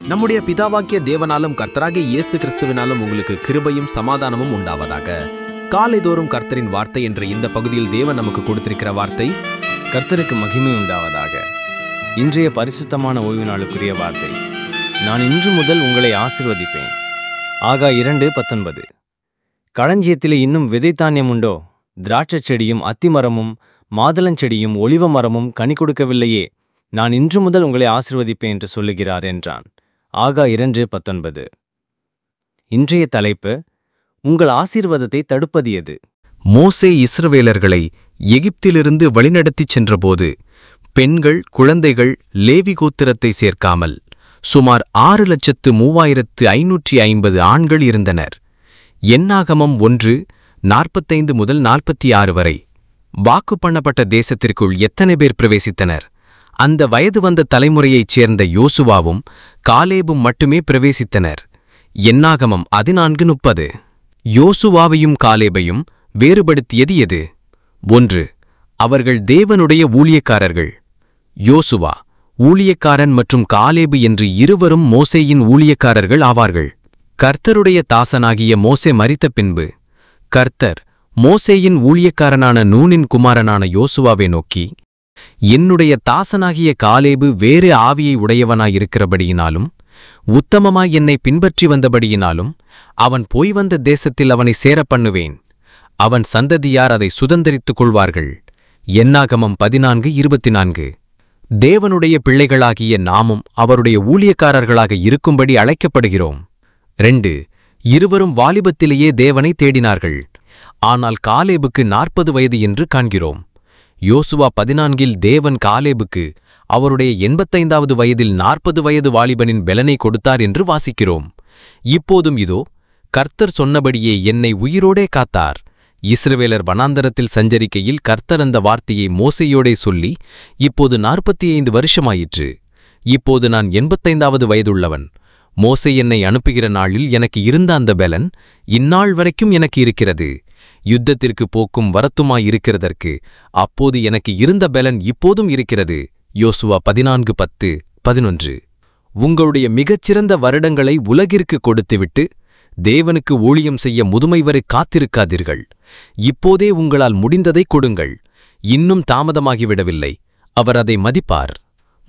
நம்முடைய பிதாவாக்கிய தேவனாலும் கர்த்தராகிய இயேசு கிறிஸ்துவினாலும் உங்களுக்கு கிருபையும் சமாதானமும் உண்டாவதாக. காலைதோறும் கர்த்தரின் வார்த்தை என்ற இந்த பகுதியில் தேவன் நமக்கு கொடுத்திருக்கிற வார்த்தை, கர்த்தருக்கு மகிமை உண்டாவதாக. இன்றைய பரிசுத்தமான ஓய்வு நாளுக்குரிய வார்த்தை, நான் இன்று முதல் உங்களை ஆசீர்வதிப்பேன். ஆகா 2:19. களஞ்சியத்திலே இன்னும் விதைத்தானியம் உண்டோ? திராட்சைச் செடியும் அத்திமரமும் மாதுளஞ்செடியும் ஒலிவ மரமும் கனி கொடுக்கவில்லையே. நான் இன்று முதல் உங்களை ஆசீர்வதிப்பேன் என்று சொல்லுகிறார் என்றான். ஆகா 2:19. இன்றைய தலைப்பு, உங்கள் ஆசீர்வாதத்தை தடுப்பது எது? மோசே இஸ்ரவேலர்களை எகிப்திலிருந்து வழிநடத்திச் சென்றபோது பெண்கள், குழந்தைகள் லேவி கோத்திரத்தை சேர்க்காமல் சுமார் 6,3550 ஆண்கள் இருந்தனர். என்னாகமம் 1:45 முதல் 46 வரை. வாக்கு பண்ணப்பட்ட தேசத்திற்குள் எத்தனை பேர் பிரவேசித்தனர்? அந்த வயது வந்த தலைமுறையைச் சேர்ந்த யோசுவாவும் காலேபும் மட்டுமே பிரவேசித்தனர். என்னாகமம் 14:30. யோசுவாவையும் காலேபையும் வேறுபடுத்தியது எது? 1. அவர்கள் தேவனுடைய ஊழியக்காரர்கள். யோசுவா ஊழியக்காரன் மற்றும் காலேபு என்று இருவரும் மோசேயின் ஊழியக்காரர்கள் ஆவார்கள். கர்த்தருடைய தாசனாகிய மோசே மரித்த பின்பு கர்த்தர் மோசேயின் ஊழியக்காரனான நூனின் குமாரனான யோசுவாவை நோக்கி, என்னுடைய தாசனாகிய காலேபு வேறு ஆவியை உடையவனாயிருக்கிறபடியினாலும் உத்தமமாய் என்னை பின்பற்றி வந்தபடியினாலும் அவன் போய் வந்த தேசத்தில் அவனை சேரப்பண்ணுவேன். அவன் சந்ததியார் அதை சுதந்தரித்துக் கொள்வார்கள். என்னாகமம் 14:24. தேவனுடைய பிள்ளைகளாகிய நாமும் அவருடைய ஊழியக்காரர்களாக இருக்கும்படி அழைக்கப்படுகிறோம். 2. இருவரும் வாலிபத்திலேயே தேவனை தேடினார்கள். ஆனால் காலேபுக்கு 40 வயது என்று காண்கிறோம். யோசுவா 14 தேவன் காலேபுக்கு அவருடைய 85வது வயதில் 40 வயது வாலிபனின் பெலனை கொடுத்தார் என்று வாசிக்கிறோம். இப்போதும் இதோ, கர்த்தர் சொன்னபடியே என்னை உயிரோடே காத்தார். இஸ்ரவேலர் வனாந்தரத்தில் சஞ்சரிக்கையில் கர்த்தர் அந்த வார்த்தையை மோசேயோடே சொல்லி, இப்போது 45 வருஷமாயிற்று. இப்போது நான் 85வது வயதுள்ளவன். மோசே என்னை அனுப்புகிற நாளில் எனக்கு இருந்த அந்த பெலன் இந்நாள் வரைக்கும் எனக்கு இருக்கிறது. யுத்தத்திற்கு போக்கும் வரத்துமாயிருக்கிறதற்கு அப்போது எனக்கு இருந்த பெலன் இப்போதும் இருக்கிறது. யோசுவா 14:10-11. உங்களுடைய மிகச்சிறந்த வருடங்களை உலகிற்கு கொடுத்துவிட்டு தேவனுக்கு ஊழியம் செய்ய முதுமை வரை காத்திருக்காதீர்கள். இப்போதே உங்களால் முடிந்ததை கொடுங்கள். இன்னும் தாமதமாகிவிடவில்லை. அவர் அதை மதிப்பார்.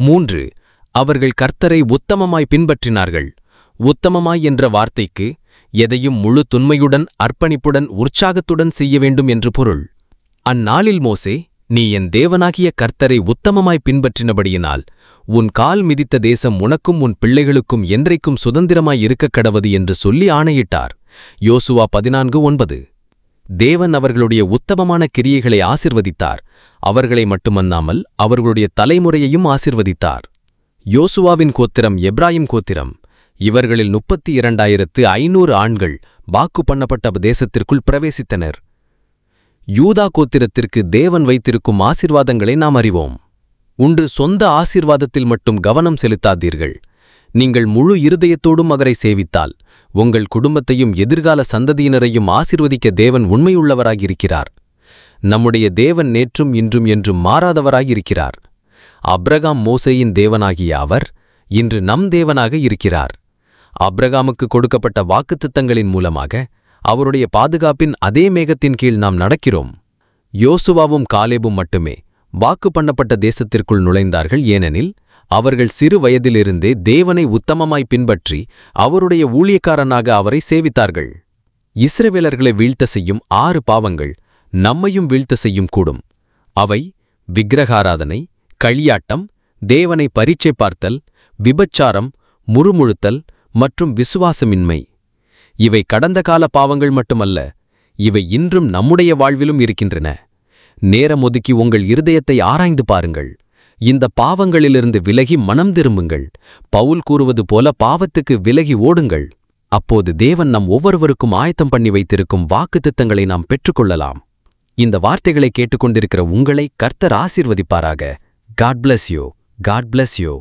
3. அவர்கள் கர்த்தரை உத்தமமாய் பின்பற்றினார்கள். உத்தமமாய் என்ற வார்த்தைக்கு எதையும் முழு துன்மையுடன், அர்ப்பணிப்புடன், உற்சாகத்துடன் செய்ய வேண்டும் என்று பொருள். அந்நாளில் மோசே, நீ என் தேவனாகிய கர்த்தரை உத்தமமாய் பின்பற்றினபடியினால் உன் கால் மிதித்த தேசம் உனக்கும் உன் பிள்ளைகளுக்கும் என்றைக்கும் சுதந்திரமாய் இருக்கக் கடவது என்று சொல்லி ஆணையிட்டார். யோசுவா 14:9. தேவன் அவர்களுடைய உத்தமமான கிரியைகளை ஆசிர்வதித்தார். அவர்களை மட்டுமல்லாமல் அவர்களுடைய தலைமுறையையும் ஆசிர்வதித்தார். யோசுவாவின் கோத்திரம் எப்ராயிம் கோத்திரம். இவர்களில் 32,500 ஆண்கள் வாக்கு பண்ணப்பட்ட தேசத்திற்குள் பிரவேசித்தனர். யூதா கோத்திரத்திற்கு தேவன் வைத்திருக்கும் ஆசீர்வாதங்களை நாம் அறிவோம். ஒன்று, சொந்த ஆசீர்வாதத்தில் மட்டும் கவனம் செலுத்தாதீர்கள். நீங்கள் முழு இருதயத்தோடும் அவரை சேவித்தால் உங்கள் குடும்பத்தையும் எதிர்கால சந்ததியினரையும் ஆசீர்வதிக்க தேவன் உண்மையுள்ளவராயிருக்கிறார். நம்முடைய தேவன் நேற்றும் இன்றும் என்றும் மாறாதவராயிருக்கிறார். அப்ரகாம் மோசேயின் தேவனாகிய அவர் இன்று நம் தேவனாக இருக்கிறார். அப்ரகாமுக்கு கொடுக்கப்பட்ட வாக்குத்தத்தங்களின் மூலமாக அவருடைய பாதுகாப்பின் அதே மேகத்தின் கீழ் நாம் நடக்கிறோம். யோசுவாவும் காலேபும் மட்டுமே வாக்கு பண்ணப்பட்ட தேசத்திற்குள் நுழைந்தார்கள். ஏனெனில் அவர்கள் சிறு வயதிலிருந்தே தேவனை உத்தமமாய் பின்பற்றி அவருடைய ஊழியக்காரனாக அவரை சேவித்தார்கள். இஸ்ரவேலர்களை வீழ்த்த செய்யும் 6 பாவங்கள் நம்மையும் வீழ்த்த செய்யும் கூடும். அவை விக்கிரகாராதனை, களியாட்டம், தேவனை பரீட்சை பார்த்தல், விபச்சாரம், முறுமுழுத்தல் மற்றும் விசுவாசமின்மை. இவை கடந்த கால பாவங்கள் மட்டுமல்ல, இவை இன்றும் நம்முடைய வாழ்விலும் இருக்கின்றன. நேரம் ஒதுக்கி உங்கள் இருதயத்தை ஆராய்ந்து பாருங்கள். இந்த பாவங்களிலிருந்து விலகி மனம் திரும்புங்கள். பவுல் கூறுவது போல பாவத்துக்கு விலகி ஓடுங்கள். அப்போது தேவன் நம் ஒவ்வொருவருக்கும் ஆயத்தம் பண்ணி வைத்திருக்கும் வாக்குத்தத்தங்களை நாம் பெற்றுக்கொள்ளலாம். இந்த வார்த்தைகளை கேட்டுக்கொண்டிருக்கிற உங்களை கர்த்தர் ஆசீர்வதிப்பாராக. God bless you. God bless you.